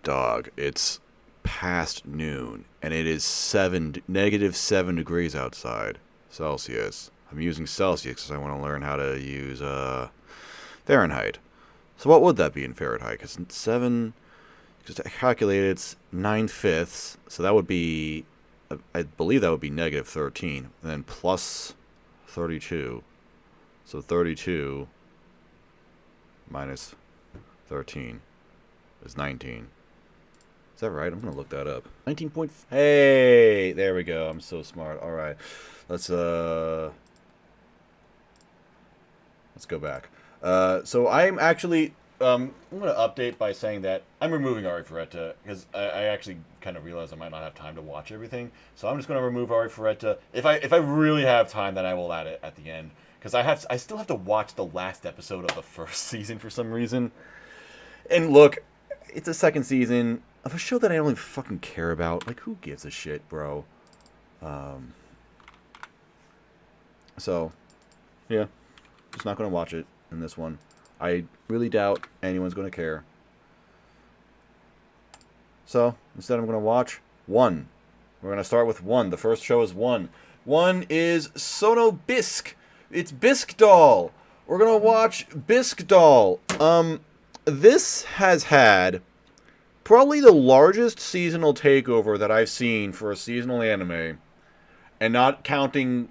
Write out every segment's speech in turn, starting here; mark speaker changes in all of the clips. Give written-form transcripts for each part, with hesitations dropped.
Speaker 1: dog, it's past noon, and it is -7 degrees outside, Celsius. I'm using Celsius because I want to learn how to use Fahrenheit. So what would that be in Fahrenheit? Because 7, because I calculated it's 9/5, so that would be, I believe that would be -13, and then plus 32. So 32 minus 13 is 19. Is that right? I'm going to look that up. 19 point... Hey! There we go. I'm so smart. Alright. Let's go back. So I'm actually... I'm going to update by saying that I'm removing Arifureta because I actually kind of realized I might not have time to watch everything. So I'm just going to remove Arifureta. If I really have time, then I will add it at the end. Because I still have to watch the last episode of the first season for some reason. And look, it's a second season of a show that I don't even fucking care about. Like, who gives a shit, bro? So, yeah. Just not going to watch it in this one. I really doubt anyone's going to care. So, instead I'm going to watch 1. We're going to start with 1. The first show is 1. 1 is Sono Bisque. It's Bisque Doll. We're going to watch Bisque Doll. This has had probably the largest seasonal takeover that I've seen for a seasonal anime. And not counting,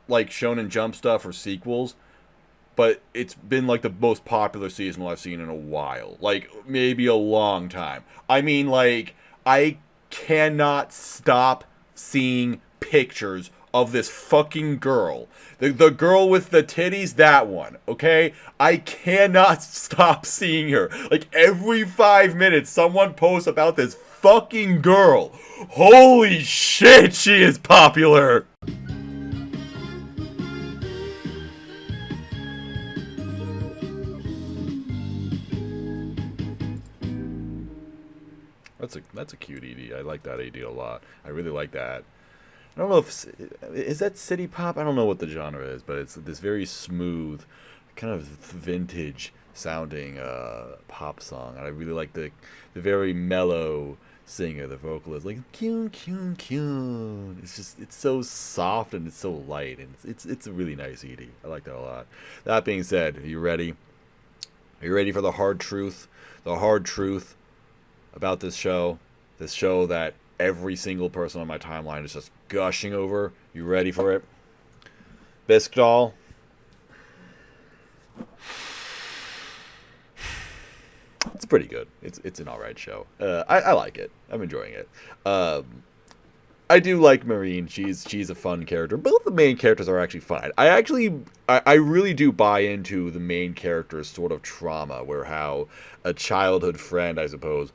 Speaker 1: like, Shonen Jump stuff or sequels. But it's been, like, the most popular seasonal I've seen in a while. Like, maybe a long time. I mean, like, I cannot stop seeing pictures of this fucking girl. The girl with the titties, that one, okay? I cannot stop seeing her. Like, every 5 minutes, someone posts about this fucking girl. Holy shit, she is popular! That's a cute ED. I like that ED a lot. I really like that. I don't know if... Is that city pop? I don't know what the genre is, but it's this very smooth, kind of vintage sounding pop song. And I really like the very mellow singer, the vocalist. Like, kyun, kyun, kyun. It's just, it's so soft and it's so light. And it's a really nice ED. I like that a lot. That being said, are you ready? Are you ready for the hard truth? The hard truth about this show. This show that every single person on my timeline is just gushing over. You ready for it? Bisque Doll. It's pretty good. It's an alright show. I like it. I'm enjoying it. I do like Marine. She's a fun character. Both the main characters are actually fun. I really do buy into the main character's sort of trauma, where how a childhood friend, I suppose,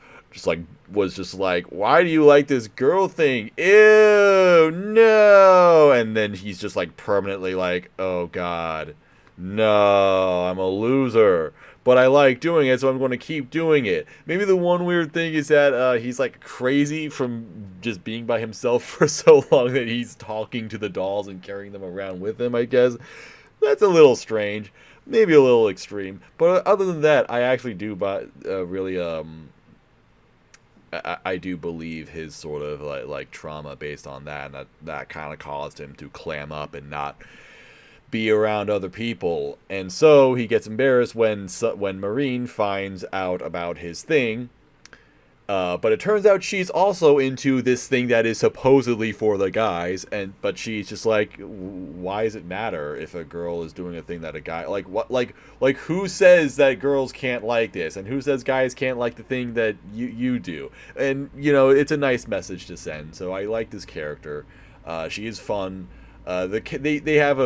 Speaker 1: was just like, why do you like this girl thing? Ew, no. And then he's just like permanently like, oh god, no, I'm a loser. But I like doing it, so I'm going to keep doing it. Maybe the one weird thing is that he's like crazy from just being by himself for so long that he's talking to the dolls and carrying them around with him, I guess. That's a little strange. Maybe a little extreme. But other than that, I actually do I do believe his sort of like trauma based on that, and that kind of caused him to clam up and not be around other people. And so he gets embarrassed when Marine finds out about his thing. But it turns out she's also into this thing that is supposedly for the guys, but she's just like, why does it matter if a girl is doing a thing that a guy like who says that girls can't like this, and who says guys can't like the thing that you do? And it's a nice message to send. So I like this character. She is fun. They have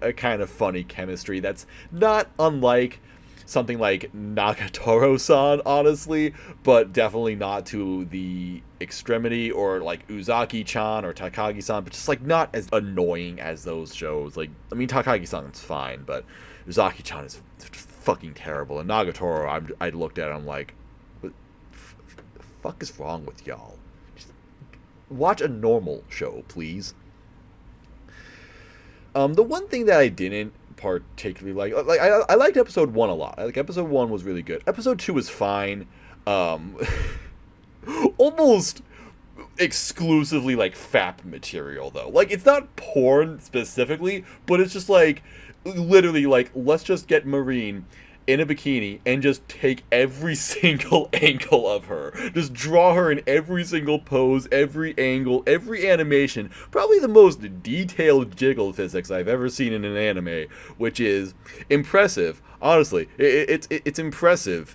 Speaker 1: a kind of funny chemistry that's not unlike something like Nagatoro-san, honestly, but definitely not to the extremity, or like Uzaki-chan or Takagi-san, but just like not as annoying as those shows. Like, I mean, Takagi-san's fine, but Uzaki-chan is fucking terrible. And Nagatoro, I looked at it, I'm like, what the fuck is wrong with y'all? Just watch a normal show, please. The one thing that I didn't particularly like I liked episode 1 a lot. Like, episode 1 was really good. Episode 2 was fine. Um, almost exclusively like FAP material though. Like it's not porn specifically, but it's just like literally like let's just get Marine in a bikini and just take every single angle of her. Just draw her in every single pose, every angle, every animation. Probably the most detailed jiggle physics I've ever seen in an anime, which is impressive. Honestly, it's impressive.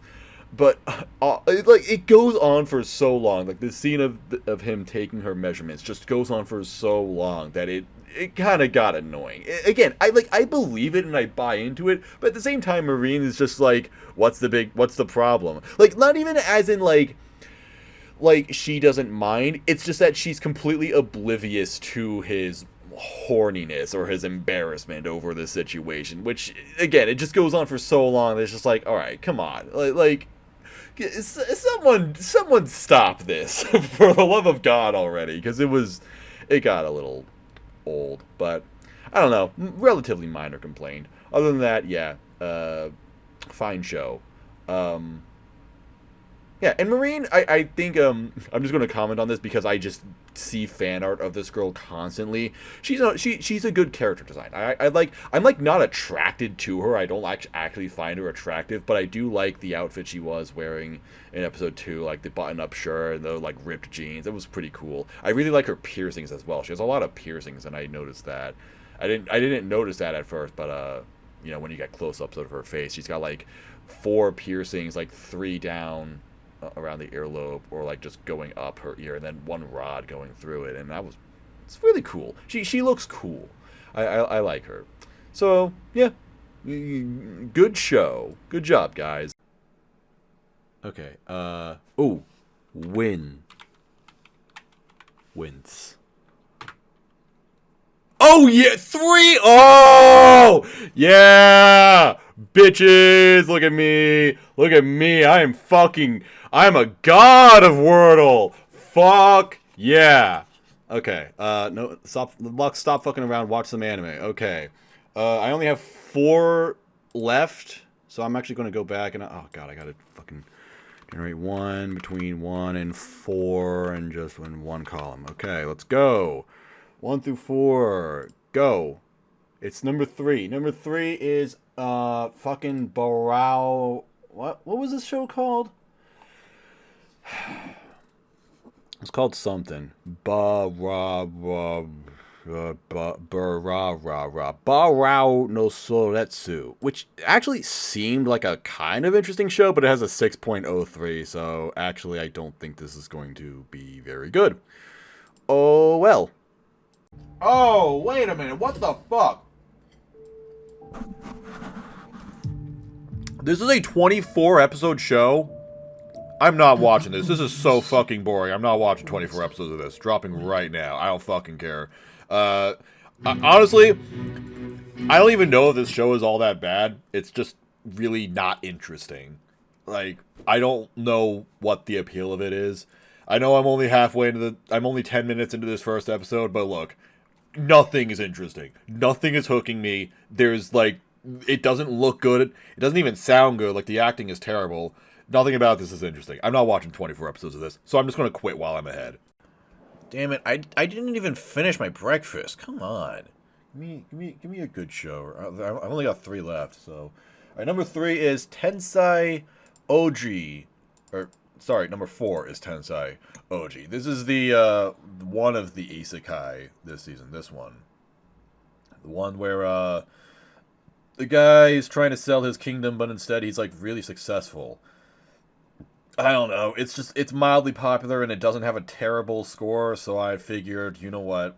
Speaker 1: But it goes on for so long. Like the scene of him taking her measurements just goes on for so long that it kind of got annoying. Again, I believe it and I buy into it, but at the same time, Marine is just like, what's the problem? Like not even as in like she doesn't mind. It's just that she's completely oblivious to his horniness or his embarrassment over the situation. Which again, it just goes on for so long. That it's just like, all right, come on, like someone stop this for the love of God already, because it got a little old. But I don't know, relatively minor complaint. Other than that, yeah, fine show. Yeah, and Marine, I think I'm just going to comment on this because I just see fan art of this girl constantly. She's a good character design. I'm like not attracted to her. I don't actually find her attractive, but I do like the outfit she was wearing in episode 2, like the button-up shirt and the like ripped jeans. It was pretty cool. I really like her piercings as well. She has a lot of piercings, and I noticed that. I didn't notice that at first, but you know, when you get close-ups of her face, she's got like 4 piercings, like 3 down around the earlobe, or like just going up her ear, and then 1 rod going through it, and it's really cool. She looks cool. I like her. So yeah, good show. Good job, guys. Okay. Wins. Oh yeah, 3. Oh yeah, bitches. Look at me. Look at me. I'm a god of Wordle. Fuck yeah. Okay. No, stop fucking around. Watch some anime. Okay. I only have 4 left, so I'm actually gonna go back and oh god, I gotta fucking generate 1 between 1 and 4, and just in 1 column. Okay, let's go. 1 through 4, go. It's number 3. Number 3 is fucking Baraou. What was this show called? It's called something. Baraou no Souretsu, which actually seemed like a kind of interesting show, but it has a 6.03, so actually I don't think this is going to be very good. Oh well. Oh, wait a minute. What the fuck? This is a 24 episode show. I'm not watching this. This is so fucking boring. I'm not watching 24 episodes of this. Dropping right now. I don't fucking care. Honestly, I don't even know if this show is all that bad. It's just really not interesting. Like, I don't know what the appeal of it is. I know I'm only I'm only 10 minutes into this first episode, but look, nothing is interesting. Nothing is hooking me. There's like, it doesn't look good. It doesn't even sound good. Like, the acting is terrible. Nothing about this is interesting. I'm not watching 24 episodes of this, so I'm just going to quit while I'm ahead. Damn it, I didn't even finish my breakfast. Come on. Give me a good show. I've only got 3 left, so. All right, number 3 is Tensai Ouji. Number 4 is Tensai Ouji. This is the one of the isekai this season. This one. The one where the guy is trying to sell his kingdom, but instead he's like really successful. I don't know. It's mildly popular and it doesn't have a terrible score, so I figured, you know what?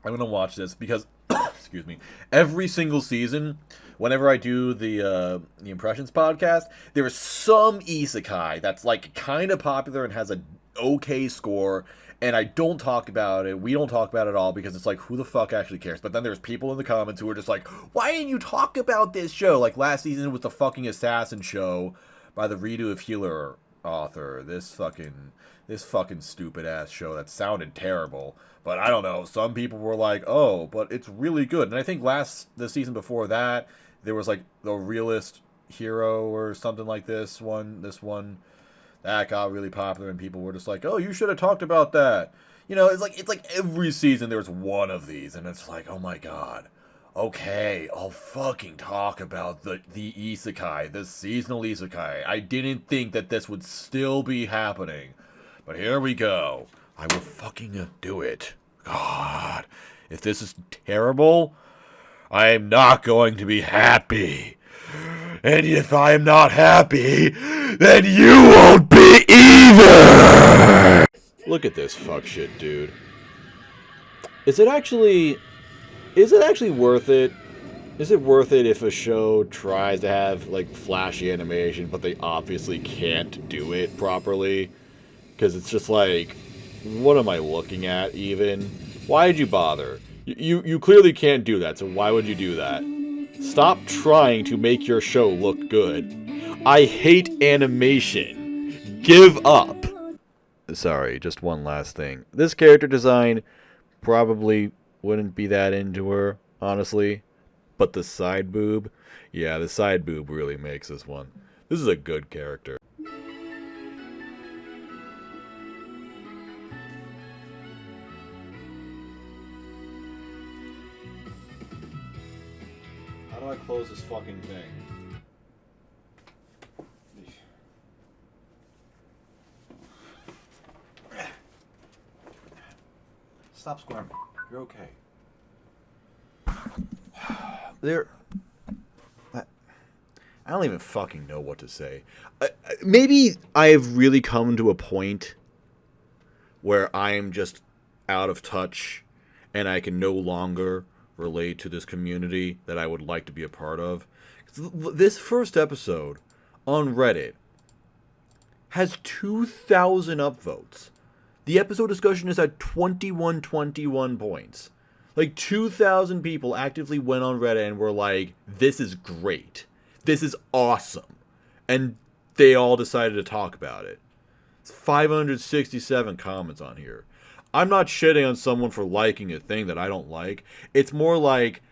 Speaker 1: I'm going to watch this because, excuse me, every single season, whenever I do the Impressions podcast, there is some isekai that's like kind of popular and has a okay score, and I don't talk about it. We don't talk about it at all because it's like, who the fuck actually cares? But then there's people in the comments who are just like, why didn't you talk about this show? Like last season was the fucking Assassin show by the Redo of Healer author. This fucking stupid ass show that sounded terrible. But I don't know. Some people were like, oh, but it's really good. And I think the season before that, there was like the Realist Hero or something like this one. that got really popular, and people were just like, "Oh, you should have talked about that." You know, it's like every season there's one of these, and it's like, oh my god. Okay, I'll fucking talk about the isekai, the seasonal isekai. I didn't think that this would still be happening, but here we go. I will fucking do it. God, if this is terrible, I am not going to be happy. And if I am not happy, then you won't be either! Look at this fuck shit, dude. Is it actually worth it? Is it worth it if a show tries to have, like, flashy animation, but they obviously can't do it properly? Because it's just like, what am I looking at, even? Why did you bother? You clearly can't do that, so why would you do that? Stop trying to make your show look good. I hate animation. Give up. Sorry, just one last thing. This character design probably wouldn't be that into her, honestly. But the side boob, yeah, the side boob really makes this one. This is a good character. How do I close this fucking thing? Stop squirming. You're okay. I don't even fucking know what to say. Maybe I have really come to a point where I am just out of touch and I can no longer relate to this community that I would like to be a part of. This first episode on Reddit has 2,000 upvotes. The episode discussion is at 2121 points. Like, 2,000 people actively went on Reddit and were like, this is great. This is awesome. And they all decided to talk about it. It's 567 comments on here. I'm not shitting on someone for liking a thing that I don't like. It's more like,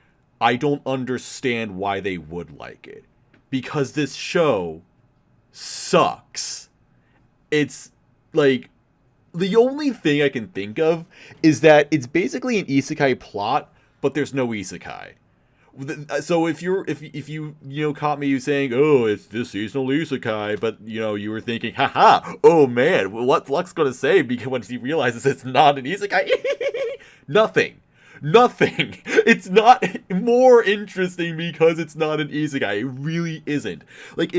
Speaker 1: I don't understand why they would like it. Because this show sucks. It's, like, the only thing I can think of is that it's basically an isekai plot, but there's no isekai. So if you caught me saying, oh, it's this seasonal isekai, but you were thinking, haha, oh man, what's Lux gonna say because once he realizes it's not an isekai? Nothing. It's not more interesting because it's not an isekai. It really isn't. Like,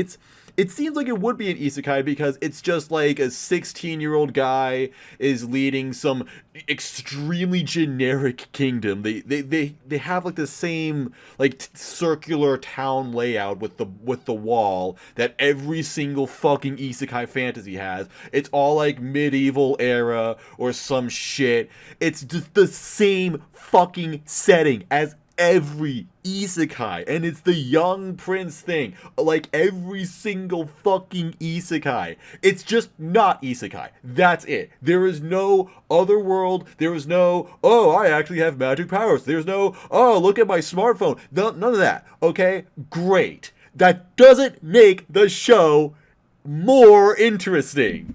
Speaker 1: it seems like it would be an isekai because it's just like a 16-year-old guy is leading some extremely generic kingdom. They have like the same like circular town layout with the wall that every single fucking isekai fantasy has. It's all like medieval era or some shit. It's just the same fucking setting as every isekai, and it's the young prince thing, like every single fucking isekai. It's just not isekai. That's it. There is no other world. There is no, oh, I actually have magic powers. There's no, oh, look at my smartphone. None of that. Okay, great. That doesn't make the show more interesting.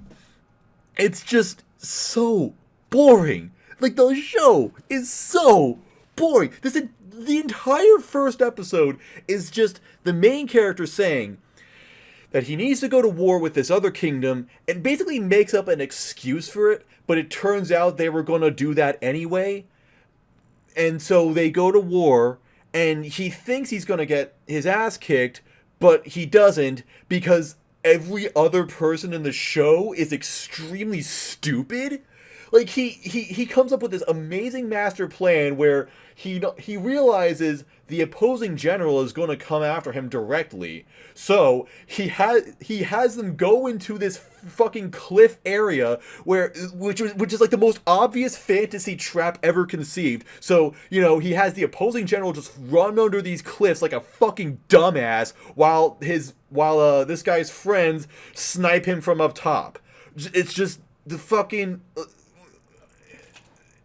Speaker 1: It's just so boring. Like, the show is so boring. The entire first episode is just the main character saying that he needs to go to war with this other kingdom and basically makes up an excuse for it, but it turns out they were going to do that anyway. And so they go to war, and he thinks he's going to get his ass kicked, but he doesn't because every other person in the show is extremely stupid. Like, he comes up with this amazing master plan where he realizes the opposing general is going to come after him directly. So he has them go into this fucking cliff area which is like the most obvious fantasy trap ever conceived. So, he has the opposing general just run under these cliffs like a fucking dumbass while this guy's friends snipe him from up top. It's just the fucking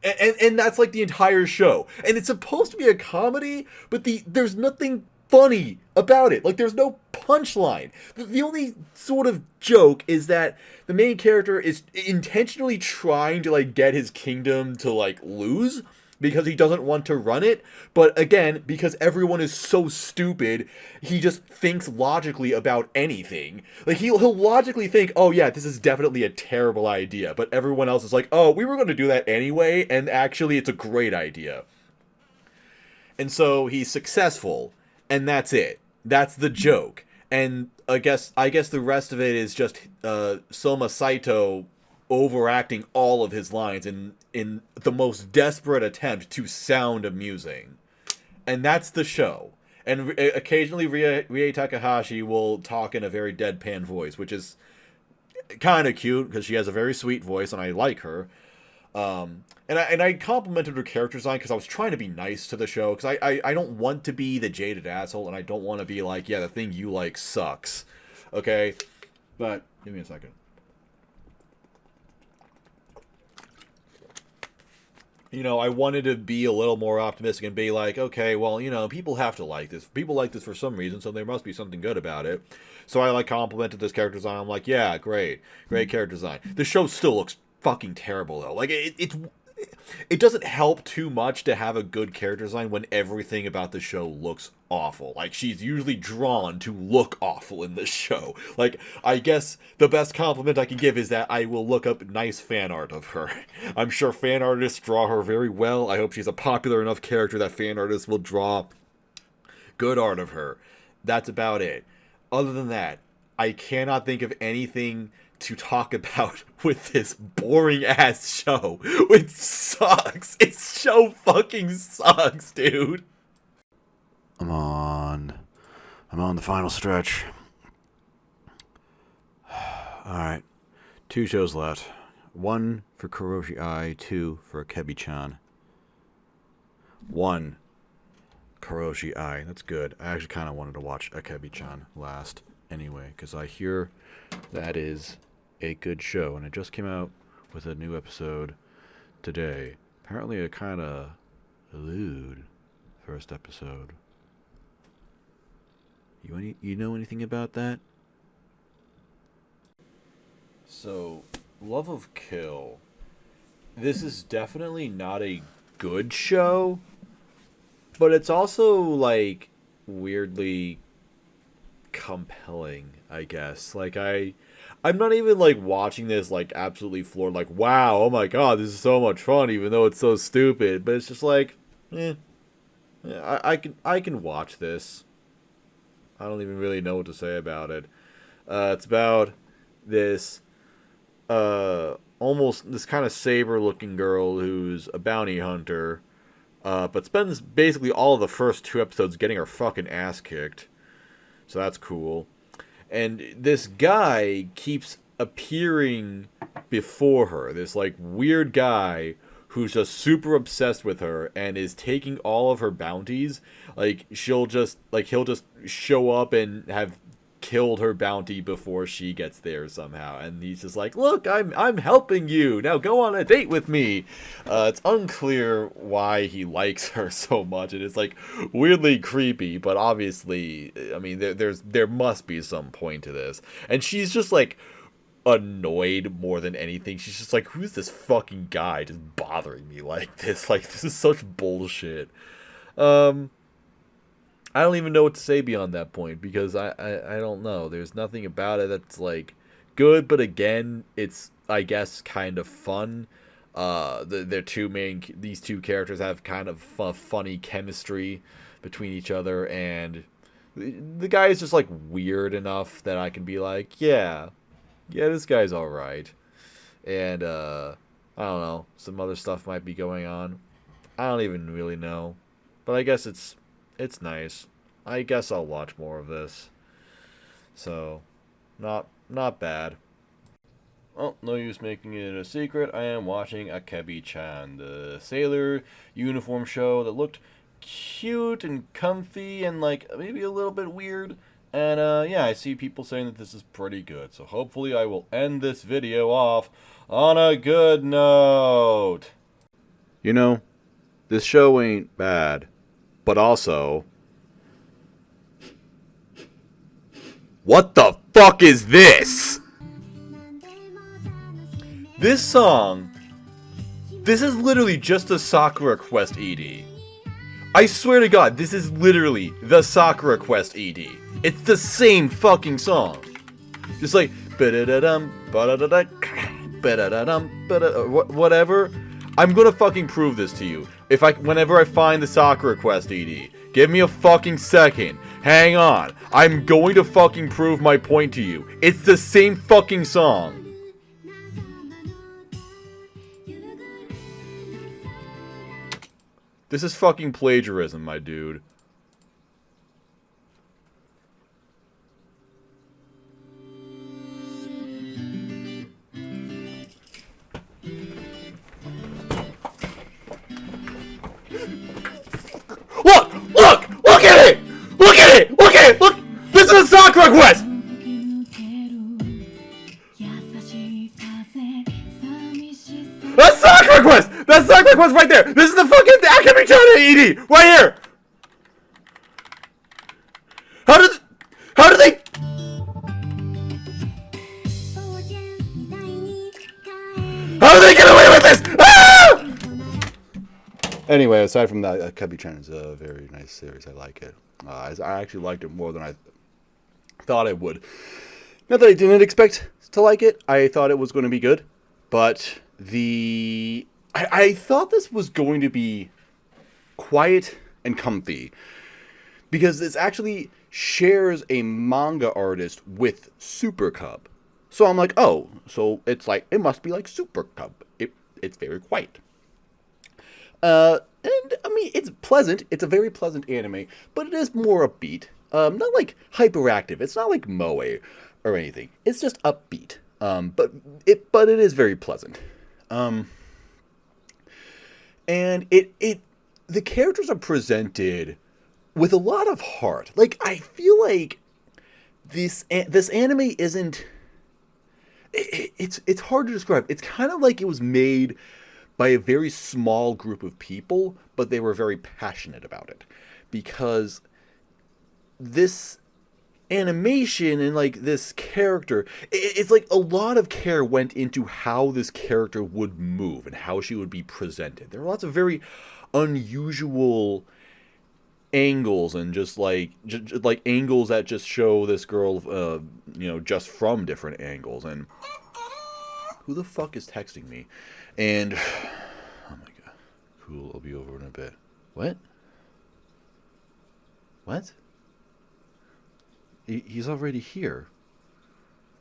Speaker 1: And that's like the entire show. And it's supposed to be a comedy, but there's nothing funny about it. Like, there's no punchline. The only sort of joke is that the main character is intentionally trying to, like, get his kingdom to, like, lose because he doesn't want to run it. But again, because everyone is so stupid, he just thinks logically about anything. Like, he'll logically think, oh yeah, this is definitely a terrible idea. But everyone else is like, oh, we were going to do that anyway, and actually it's a great idea. And so he's successful, and that's it. That's the joke. And I guess the rest of it is just Soma Saito overacting all of his lines in the most desperate attempt to sound amusing. And that's the show. And occasionally Rie Takahashi will talk in a very deadpan voice, which is kind of cute because she has a very sweet voice and I like her. And I complimented her character design because I was trying to be nice to the show because I don't want to be the jaded asshole and I don't want to be like, yeah, the thing you like sucks. Okay? But give me a second. You know, I wanted to be a little more optimistic and be like, okay, well, you know, people have to like this. People like this for some reason, so there must be something good about it. So I, like, complimented this character design. I'm like, yeah, great character design. The show still looks fucking terrible, though. Like, it doesn't help too much to have a good character design when everything about the show looks awful. Like, she's usually drawn to look awful in this show. Like, I guess the best compliment I can give is that I will look up nice fan art of her. I'm sure fan artists draw her very well. I hope she's a popular enough character that fan artists will draw good art of her. That's about it. Other than that, I cannot think of anything to talk about with this boring ass show. It sucks. Its show fucking sucks, dude. I'm on the final stretch. Alright. 2 shows left. 1 for Koroshi Ai, 2 for Akebi-chan. 1 Koroshi Ai. That's good. I actually kind of wanted to watch Akebi-chan last anyway, because I hear that is a good show, and it just came out with a new episode today. Apparently a kind of lewd first episode. You know anything about that? So, Love of Kill. This is definitely not a good show, but it's also, like, weirdly compelling, I guess. Like, I'm not even, like, watching this, like, absolutely floored, like, wow, oh my god, this is so much fun, even though it's so stupid. But it's just like, I can watch this. I don't even really know what to say about it. It's about this, almost this kind of saber-looking girl who's a bounty hunter, but spends basically all of the first 2 episodes getting her fucking ass kicked. So that's cool. And this guy keeps appearing before her. This, like, weird guy who's just super obsessed with her and is taking all of her bounties. Like, he'll just show up and have killed her bounty before she gets there somehow. And he's just like, look, I'm helping you. Now go on a date with me. It's unclear why he likes her so much. And it's, like, weirdly creepy, but obviously, I mean, there must be some point to this. And she's just, like, annoyed more than anything. She's just like, who's this fucking guy just bothering me like this? Like, this is such bullshit. I don't even know what to say beyond that point, because I don't know. There's nothing about it that's, like, good, but again, it's, I guess, kind of fun. These 2 characters have kind of funny chemistry between each other, and the guy is just, like, weird enough that I can be like, yeah, this guy's alright. And, I don't know, some other stuff might be going on. I don't even really know. But I guess it's nice. I guess I'll watch more of this. So, not bad. Well, no use making it a secret. I am watching Akebi-chan, the sailor uniform show that looked cute and comfy and, like, maybe a little bit weird. And, yeah, I see people saying that this is pretty good. So hopefully I will end this video off on a good note. You know, this show ain't bad, but also, What the fuck is this? This song, this is literally just a Sakura Quest ED. I swear to God, this is literally the Sakura Quest ED. It's the same fucking song. Just like, ba-da-da-dum, ba-da-da-da, ba-da-da-dum, whatever. I'm gonna fucking prove this to you. Whenever I find the Sakura Quest ED. Give me a fucking second. Hang on. I'm going to fucking prove my point to you. It's the same fucking song. This is fucking plagiarism, my dude. Look! Look! Look at it! Look at it! Look at it! Look! This is a Sakura Quest! That's Sakura Quest! That's Sakura Quest right there! This is the fucking Akebi-chan ED! Right here! How did they... How did they get away with this? Ah! Anyway, aside from that, Akebi-chan is a very nice series. I like it. I actually liked it more than I thought I would. Not that I didn't expect to like it. I thought it was going to be good. But I thought this was going to be quiet and comfy. Because this actually shares a manga artist with Super Cub. So I'm like, oh, so it's like, it must be like Super Cub. It's very quiet. And, I mean, it's pleasant. It's a very pleasant anime, but it is more upbeat. Not like hyperactive. It's not like Moe or anything. It's just upbeat. But it is very pleasant. And the characters are presented with a lot of heart. Like, I feel like this anime isn't... It's hard to describe. It's kind of like it was made by a very small group of people, but they were very passionate about it. Because this animation and like this character, it's like a lot of care went into how this character would move and how she would be presented. There are lots of very unusual angles and just like angles that just show this girl just from different angles. And who the fuck is texting me? And oh my god, cool, I'll be over in a bit. What he's already here.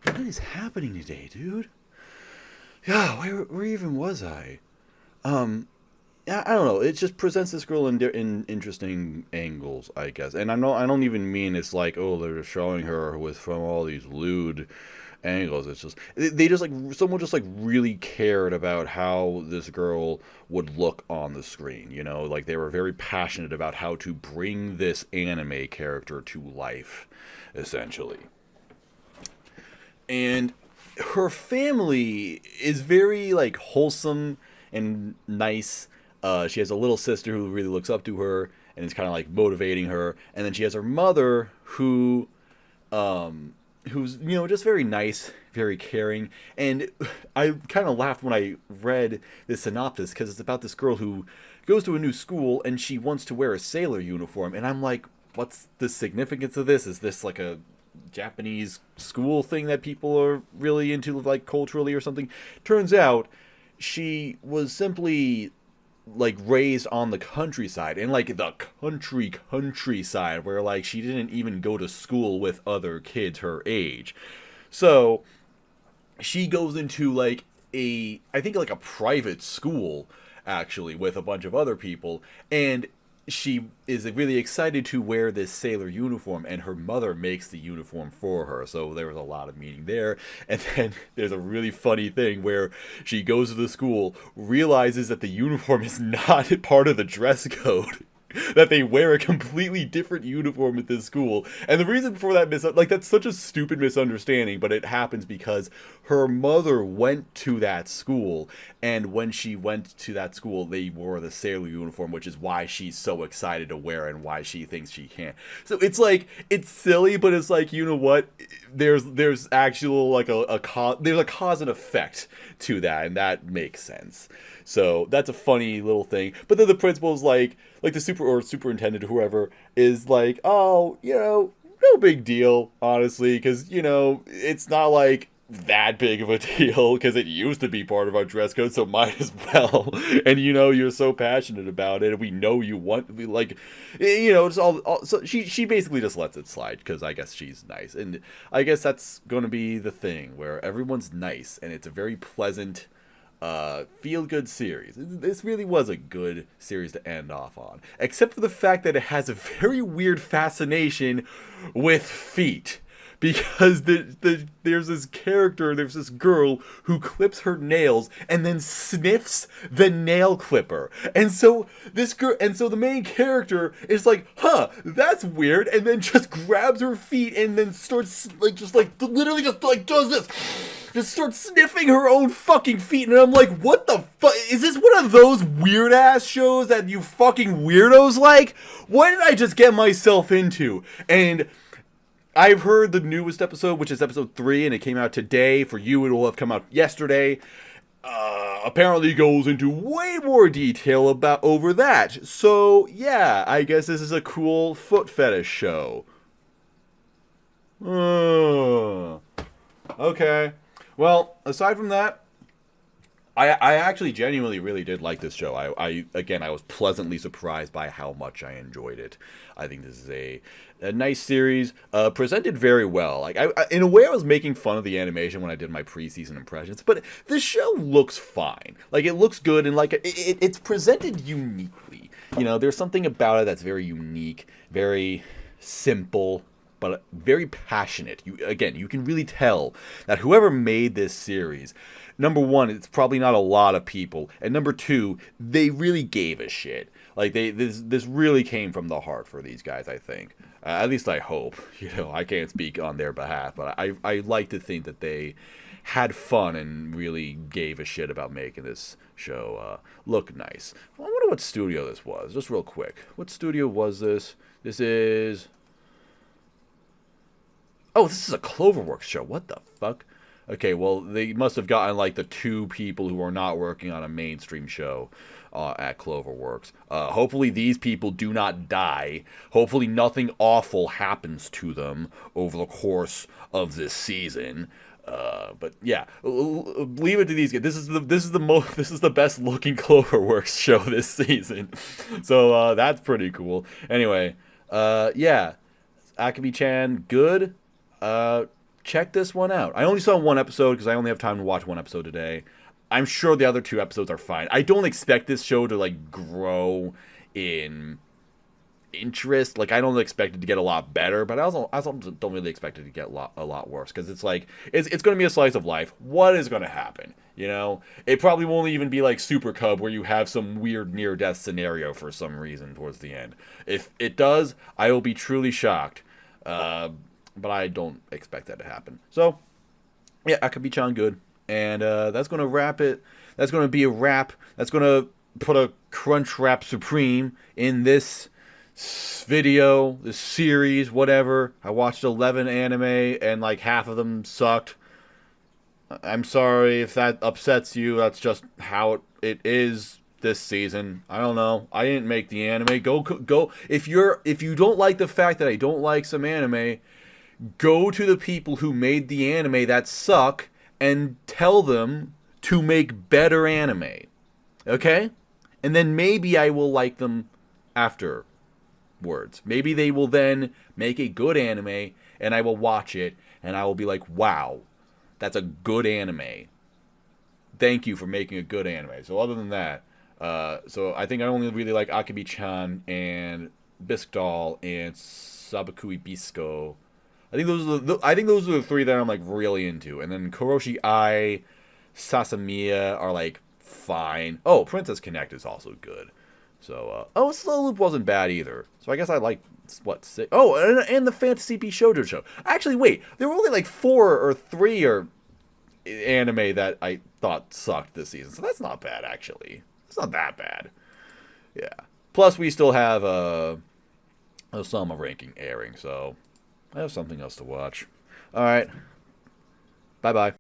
Speaker 1: What is happening today, dude? Yeah, where even was I? I don't know. It just presents this girl in interesting angles, I guess. And I don't even mean it's like, oh, they're showing her from all these lewd angles. It's just someone just like really cared about how this girl would look on the screen. You know, like they were very passionate about how to bring this anime character to life, essentially. And her family is very like wholesome and nice. She has a little sister who really looks up to her and is kind of like motivating her, and then she has her mother who's just very nice, very caring. And I kind of laughed when I read this synopsis because it's about this girl who goes to a new school and she wants to wear a sailor uniform, and I'm like, what's the significance of this? Is this like a Japanese school thing that people are really into, like culturally or something? Turns out she was simply like raised on the countryside, and like the countryside where like she didn't even go to school with other kids her age. So she goes into like I think like a private school actually with a bunch of other people, and she is really excited to wear this sailor uniform, and her mother makes the uniform for her. So there was a lot of meaning there. And then there's a really funny thing where she goes to the school, realizes that the uniform is not part of the dress code, that they wear a completely different uniform at this school. And the reason for that that's such a stupid misunderstanding, but it happens because her mother went to that school, and when she went to that school, they wore the sailor uniform, which is why she's so excited to wear it and why she thinks she can. So it's like, it's silly, but it's like, you know what? There's actual like there's a cause and effect to that, and that makes sense. So that's a funny little thing. But then the principal's like the superintendent or whoever is like, oh, no big deal, honestly, because, it's not like that big of a deal, because it used to be part of our dress code, so might as well. And you're so passionate about it, and we know you want, it's all so she basically just lets it slide, because I guess she's nice. And I guess that's going to be the thing, where everyone's nice, and it's a very pleasant, feel-good series. This really was a good series to end off on, except for the fact that it has a very weird fascination with feet. Because there's this girl who clips her nails and then sniffs the nail clipper. And so the main character is like, huh, that's weird, and then just grabs her feet and then starts literally does this. Just starts sniffing her own fucking feet, and I'm like, what the fuck? Is this one of those weird-ass shows that you fucking weirdos like? What did I just get myself into? And I've heard the newest episode, which is episode 3, and it came out today. For you, it will have come out yesterday. Apparently goes into way more detail over that. So, yeah, I guess this is a cool foot fetish show. Okay. Well, aside from that, I actually genuinely really did like this show. I was pleasantly surprised by how much I enjoyed it. I think this is a nice series, presented very well. Like, in a way, I was making fun of the animation when I did my preseason impressions, but this show looks fine. Like, it looks good, and like it's presented uniquely. There's something about it that's very unique, very simple, but very passionate. You can really tell that whoever made this series, number one, it's probably not a lot of people, and number two, they really gave a shit. Like, this really came from the heart for these guys, I think. At least I hope. I can't speak on their behalf, but I like to think that they had fun and really gave a shit about making this show look nice. Well, I wonder what studio this was, just real quick. What studio was this? This is... Oh, this is a Cloverworks show. What the fuck? Okay, well, they must have gotten, like, the 2 people who are not working on a mainstream show at Cloverworks. Hopefully these people do not die. Hopefully nothing awful happens to them over the course of this season. But yeah, leave it to these guys. This is the best looking Cloverworks show this season. So that's pretty cool. Anyway, yeah, Akebi-chan, good. Check this one out. I only saw one episode because I only have time to watch one episode today. I'm sure the other 2 episodes are fine. I don't expect this show to like grow in interest. Like, I don't expect it to get a lot better, but I also don't really expect it to get a lot worse, because it's like it's going to be a slice of life. What is going to happen? It probably won't even be like Super Cub, where you have some weird near-death scenario for some reason towards the end. If it does, I will be truly shocked. But I don't expect that to happen. So, yeah, Akebi-chan, good. And that's going to wrap it. That's going to be a wrap. That's going to put a Crunch Wrap Supreme in this video, this series, whatever. I watched 11 anime, and like half of them sucked. I'm sorry if that upsets you. That's just how it is this season. I don't know. I didn't make the anime. Go. If you don't like the fact that I don't like some anime, go to the people who made the anime that suck and tell them to make better anime. Okay? And then maybe I will like them afterwards. Maybe they will then make a good anime and I will watch it and I will be like, wow, that's a good anime. Thank you for making a good anime. So other than that, so I think I only really like Akebi-chan and Bisque Doll and Sabakui Bisco. I think those are the 3 that I'm like really into. And then Koroshi Sasamiya are like fine. Oh, Princess Connect is also good. So, oh, Slow Loop wasn't bad either. So I guess I like, what, 6? Oh, and the Fantasy Beast Shoujo show. Actually, wait, there were only like 4 or 3 or anime that I thought sucked this season. So that's not bad, actually. It's not that bad. Yeah. Plus, we still have a Summer ranking airing, so I have something else to watch. All right. Bye-bye.